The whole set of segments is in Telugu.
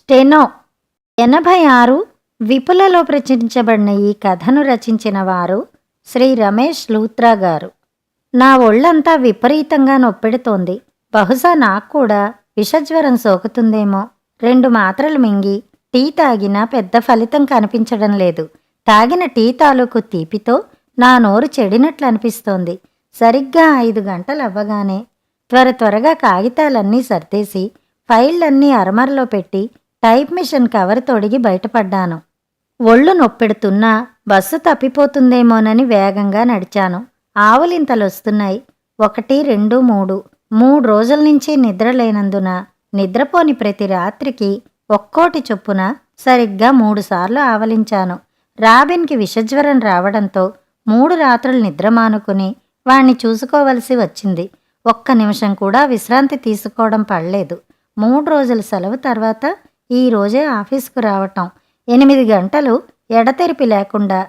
స్టెనో 86 విపులలో ప్రచురించబడిన ఈ కథను రచించిన వారు శ్రీ రమేష్ లూత్రా గారు. నా ఒళ్ళంతా విపరీతంగా నొప్పెడుతోంది. బహుశా నాకు కూడా విషజ్వరం సోకుతుందేమో. 2 మాత్రలు మింగి టీ తాగినా పెద్ద ఫలితం కనిపించడం లేదు. తాగిన టీ తాలూకు తీపితో నా నోరు చెడినట్లు అనిపిస్తోంది. సరిగ్గా 5 గంటలవ్వగానే త్వరగా కాగితాలన్నీ సర్దేసి ఫైళ్ళన్నీ అరమరలో పెట్టి టైప్ మిషన్ కవర్ తొడిగి బయటపడ్డాను. ఒళ్ళు నొప్పెడుతున్నా బస్సు తప్పిపోతుందేమోనని వేగంగా నడిచాను. ఆవులింతలొస్తున్నాయి. 1, 2, 3 3 రోజుల నుంచి నిద్రలేనందున నిద్రపోని ప్రతి రాత్రికి ఒక్కోటి చొప్పున సరిగ్గా 3 సార్లు ఆవలించాను. రాబిన్కి విషజ్వరం రావడంతో 3 రాత్రులు నిద్ర మానుకుని వాణ్ణి చూసుకోవలసి వచ్చింది. ఒక్క నిమిషం కూడా విశ్రాంతి తీసుకోవడం పడలేదు. 3 రోజుల సెలవు తర్వాత ఈ రోజే ఆఫీసుకు రావటం. 8 గంటలు ఎడతెరిపి లేకుండా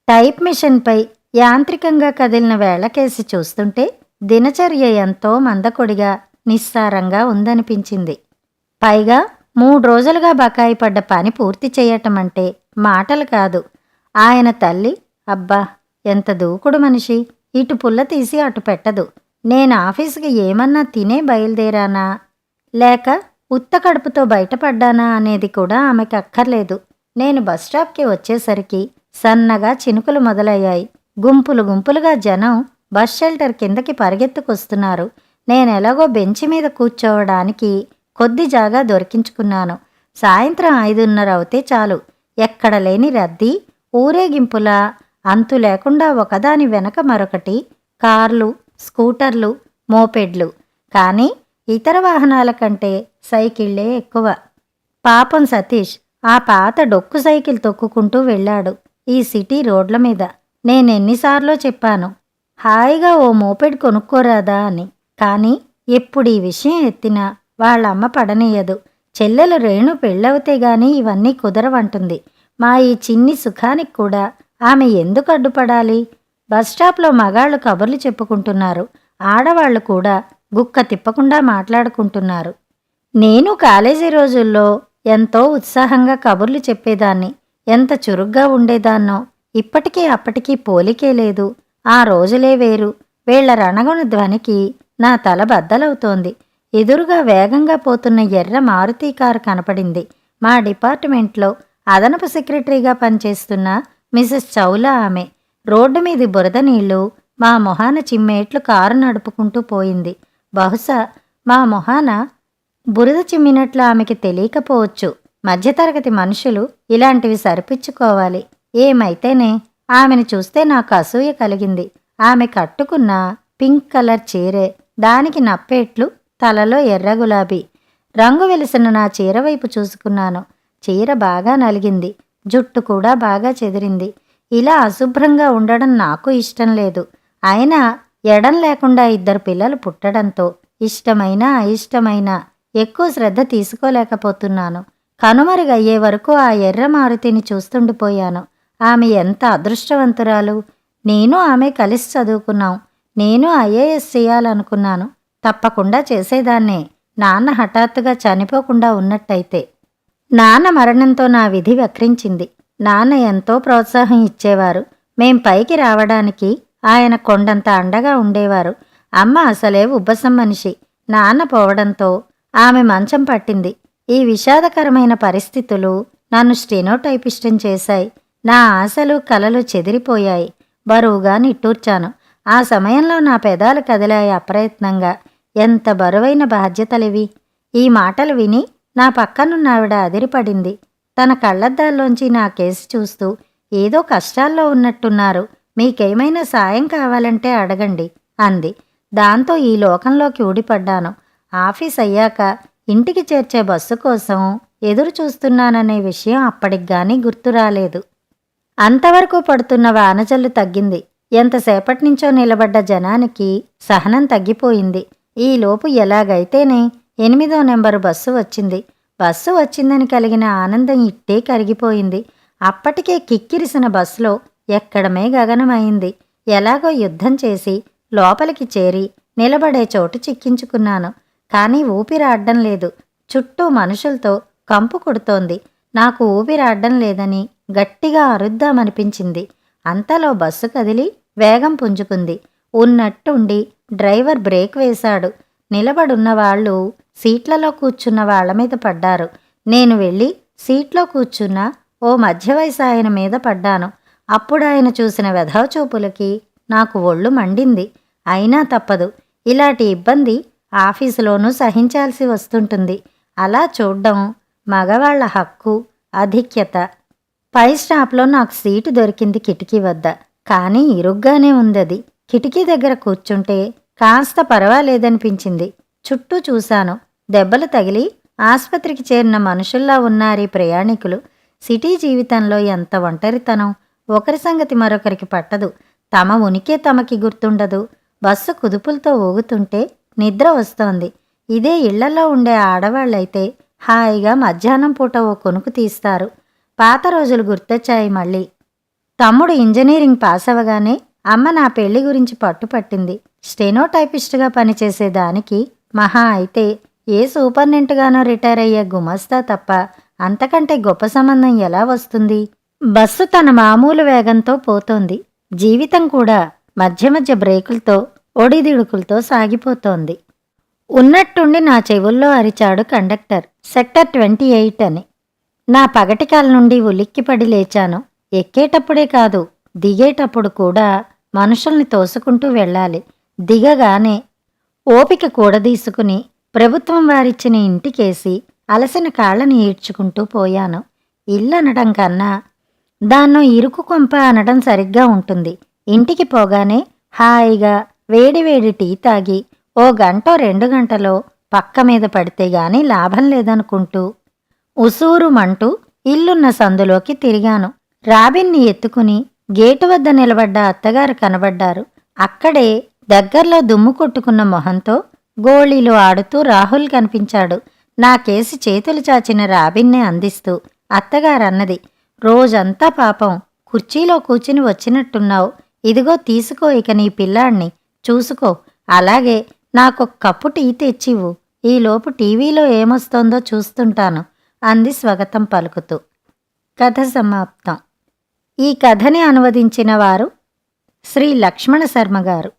టైప్ మిషన్పై యాంత్రికంగా కదిలిన వేళకేసి చూస్తుంటే దినచర్య ఎంతో మందకొడిగా నిస్సారంగా ఉందనిపించింది. పైగా 3 రోజులుగా బకాయి పడ్డ పని పూర్తి చేయటం అంటే మాటలు కాదు. ఆయన తల్లి అబ్బా ఎంత దూకుడు మనిషి. ఇటు పుల్ల తీసి అటు పెట్టదు. నేను ఆఫీసుకి ఏమన్నా తినే బయలుదేరానా లేక ఉత్త కడుపుతో బయటపడ్డానా అనేది కూడా ఆమెకి అక్కర్లేదు. నేను బస్టాప్కి వచ్చేసరికి సన్నగా చినుకులు మొదలయ్యాయి. గుంపులుగా జనం బస్ షెల్టర్ కిందకి పరిగెత్తుకొస్తున్నారు. నేనెలాగో బెంచి మీద కూర్చోవడానికి కొద్ది జాగా దొరికించుకున్నాను. సాయంత్రం 5:30 అవుతే చాలు. ఎక్కడ లేని రద్దీ, ఊరేగింపులా అంతు లేకుండా ఒకదాని వెనక మరొకటి కార్లు, స్కూటర్లు, మోపెడ్లు. కానీ ఇతర వాహనాల కంటే సైకిళ్లే ఎక్కువ. పాపం సతీష్ ఆ పాత డొక్కు సైకిల్ తొక్కుకుంటూ వెళ్ళాడు ఈ సిటీ రోడ్ల మీద. నేనెన్నిసార్లో చెప్పాను హాయిగా ఓ మోపెడ్ కొనుక్కోరాదా అని. కానీ ఎప్పుడు ఈ విషయం ఎత్తినా వాళ్ళమ్మ పడనీయదు. చెల్లెలు రేణు పెళ్ళవుతే గాని ఇవన్నీ కుదరవంటుంది. మా ఈ చిన్ని సుఖానికి కూడా ఆమె ఎందుకు అడ్డుపడాలి? బస్టాప్లో మగాళ్లు కబుర్లు చెప్పుకుంటున్నారు. ఆడవాళ్లు కూడా గుక్క తిప్పకుండా మాట్లాడుకుంటున్నారు. నేను కాలేజీ రోజుల్లో ఎంతో ఉత్సాహంగా కబుర్లు చెప్పేదాన్ని. ఎంత చురుగ్గా ఉండేదాన్నో. ఇప్పటికీ అప్పటికీ పోలికే లేదు. ఆ రోజులే వేరు. వీళ్ల రణగుణ ధ్వనికి నా తల బద్దలవుతోంది. ఎదురుగా వేగంగా పోతున్న ఎర్ర మారుతీ కారు కనపడింది. మా డిపార్ట్మెంట్లో అదనపు సెక్రటరీగా పనిచేస్తున్న మిసెస్ చౌలా ఆమె. రోడ్డు మీది బురద నీళ్లు మా మొహాన చిమ్మేట్లు కారు నడుపుకుంటూ పోయింది. బహుశా మా మొహాన బురద చిమ్మినట్లు ఆమెకి తెలియకపోవచ్చు. మధ్యతరగతి మనుషులు ఇలాంటివి సరిపుచ్చుకోవాలి. ఏమైతేనే ఆమెను చూస్తే నాకు అసూయ కలిగింది. ఆమె కట్టుకున్న పింక్ కలర్ చీరే, దానికి నప్పేట్లు, తలలో ఎర్ర గులాబీ రంగు వెలిసిన నా చీర వైపు చూసుకున్నాను. చీర బాగా నలిగింది. జుట్టు కూడా బాగా చెదిరింది. ఇలా అశుభ్రంగా ఉండడం నాకు ఇష్టం లేదు. అయినా ఎడం లేకుండా 2 పిల్లలు పుట్టడంతో ఇష్టమైనా అయిష్టమైనా ఎక్కువ శ్రద్ధ తీసుకోలేకపోతున్నాను. కనుమరుగయ్యే వరకు ఆ ఎర్ర మారుతిని చూస్తుండిపోయాను. ఆమె ఎంత అదృష్టవంతురాలు. నేను ఆమె కలిసి చదువుకున్నాం. నేను ఐఏఎస్ చేయాలనుకున్నాను. తప్పకుండా చేసేదాన్నే, నాన్న హఠాత్తుగా చనిపోకుండా ఉన్నట్టయితే. నాన్న మరణంతో నా విధి వక్రించింది. నాన్న ఎంతో ప్రోత్సాహం ఇచ్చేవారు. మేం పైకి రావడానికి ఆయన కొండంత అండగా ఉండేవారు. అమ్మ అసలే ఉబ్బసం మనిషి. నాన్న పోవడంతో ఆమె మంచం పట్టింది. ఈ విషాదకరమైన పరిస్థితులు నన్ను స్టెనోటైపిస్టుని చేశాయి. నా ఆశలు కలలు చెదిరిపోయాయి. బరువుగా నిట్టూర్చాను. ఆ సమయంలో నా పెదాలు కదిలాయి అప్రయత్నంగా. ఎంత బరువైన బాధ్యతలివి! ఈ మాటలు విని నా పక్కనున్నావిడ అదిరిపడింది. తన కళ్ళద్దాల్లోంచి నా కేసు చూస్తూ ఏదో కష్టాల్లో ఉన్నట్టున్నారు. మీకేమైనా సాయం కావాలంటే అడగండి అంది. దాంతో ఈ లోకంలోకి ఊడిపడ్డాను. ఆఫీస్ అయ్యాక ఇంటికి చేర్చే బస్సు కోసం ఎదురు చూస్తున్నాననే విషయం అప్పటికిగాని గుర్తురాలేదు. అంతవరకు పడుతున్న వానజల్లు తగ్గింది. ఎంతసేపటి నుంచో నిలబడ్డ జనానికి సహనం తగ్గిపోయింది. ఈలోపు ఎలాగైతేనే 8వ నెంబరు బస్సు వచ్చింది. బస్సు వచ్చిందని కలిగిన ఆనందం ఇట్టే కరిగిపోయింది. అప్పటికే కిక్కిరిసిన బస్సులో ఎక్కడమే గగనమైంది. ఎలాగో యుద్ధం చేసి లోపలికి చేరి నిలబడే చోటు చిక్కించుకున్నాను. కానీ ఊపిరాడ్డం లేదు. చుట్టూ మనుషులతో కంపు కొడుతోంది. నాకు ఊపిరాడడం లేదని గట్టిగా అరుద్దామనిపించింది. అంతలో బస్సు కదిలి వేగం పుంజుకుంది. ఉన్నట్టుండి డ్రైవర్ బ్రేక్ వేశాడు. నిలబడున్న వాళ్ళు సీట్లలో కూర్చున్న వాళ్ల మీద పడ్డారు. నేను వెళ్ళి సీట్లో కూర్చున్న ఓ మధ్య వయసు ఆయన మీద పడ్డాను. అప్పుడాయన చూసిన వెధవచూపులకి నాకు ఒళ్ళు మండింది. అయినా తప్పదు. ఇలాంటి ఇబ్బంది ఆఫీసులోనూ సహించాల్సి వస్తుంటుంది. అలా చూడ్డం మగవాళ్ల హక్కు, ఆధిక్యత. పై స్టాప్లో నాకు సీటు దొరికింది కిటికీ వద్ద. కానీ ఇరుగ్గానే ఉందది. కిటికీ దగ్గర కూర్చుంటే కాస్త పర్వాలేదనిపించింది. చుట్టూ చూశాను. దెబ్బలు తగిలి ఆస్పత్రికి చేరిన మనుషుల్లా ఉన్నారీ ప్రయాణికులు. సిటీ జీవితంలో ఎంత ఒంటరితనం. ఒకరి సంగతి మరొకరికి పట్టదు. తమ ఉనికే తమకి గుర్తుండదు. బస్సు కుదుపులతో ఊగుతుంటే నిద్ర వస్తోంది. ఇదే ఇళ్లలో ఉండే ఆడవాళ్ళైతే హాయిగా మధ్యాహ్నం పూట ఓ కొనుకు తీస్తారు. పాత రోజులు గుర్తొచ్చాయి మళ్ళీ. తమ్ముడు ఇంజనీరింగ్ పాస్ అవగానే అమ్మ నా పెళ్లి గురించి పట్టుపట్టింది. స్టెనోటైపిస్టుగా పనిచేసేదానికి మహా అయితే ఏ సూపర్నెంట్గానో రిటైర్ అయ్యే గుమస్తా తప్ప అంతకంటే గొప్ప సంబంధం ఎలా వస్తుంది? బస్సు తన మామూలు వేగంతో పోతోంది. జీవితం కూడా మధ్య మధ్య బ్రేకులతో ఒడిదిడుకులతో సాగిపోతోంది. ఉన్నట్టుండి నా చెవుల్లో అరిచాడు కండక్టర్, సెక్టర్ 28 అని. నా పగటికాల నుండి ఉలిక్కిపడి లేచాను. ఎక్కేటప్పుడే కాదు, దిగేటప్పుడు కూడా మనుషుల్ని తోసుకుంటూ వెళ్ళాలి. దిగగానే ఓపిక కూడదీసుకుని ప్రభుత్వం వారిచ్చిన ఇంటికేసి అలసిన కాళ్ళని ఈడ్చుకుంటూ పోయాను. ఇల్లనడం కన్నా దాన్నో ఇరుకు కొంప అనడం సరిగ్గా ఉంటుంది. ఇంటికి పోగానే హాయిగా వేడివేడి టీ తాగి ఓ గంటో 2 గంటలో పక్క మీద పడితే గాని లాభం లేదనుకుంటూ ఉసూరుమంటూ ఇల్లున్న సందులోకి తిరిగాను. రాబిన్ని ఎత్తుకుని గేటు వద్ద నిలబడ్డ అత్తగారు కనబడ్డారు. అక్కడే దగ్గర్లో దుమ్ము కొట్టుకున్న మొహంతో గోళీలు ఆడుతూ రాహుల్ కనిపించాడు. నా కేసి చేతులు చాచిన రాబిన్నే అందిస్తూ అత్తగారన్నది, రోజంతా పాపం కుర్చీలో కూర్చుని వచ్చినట్టున్నావు. ఇదిగో తీసుకో, ఇక నీ పిల్లాణ్ణి చూసుకో. అలాగే నాకొక కప్పు టీ తెచ్చివు. ఈలోపు టీవీలో ఏమొస్తోందో చూస్తుంటాను అంది స్వాగతం పలుకుతూ. కథ సమాప్తం. ఈ కథని అనువదించిన వారు శ్రీ లక్ష్మణ శర్మ గారు.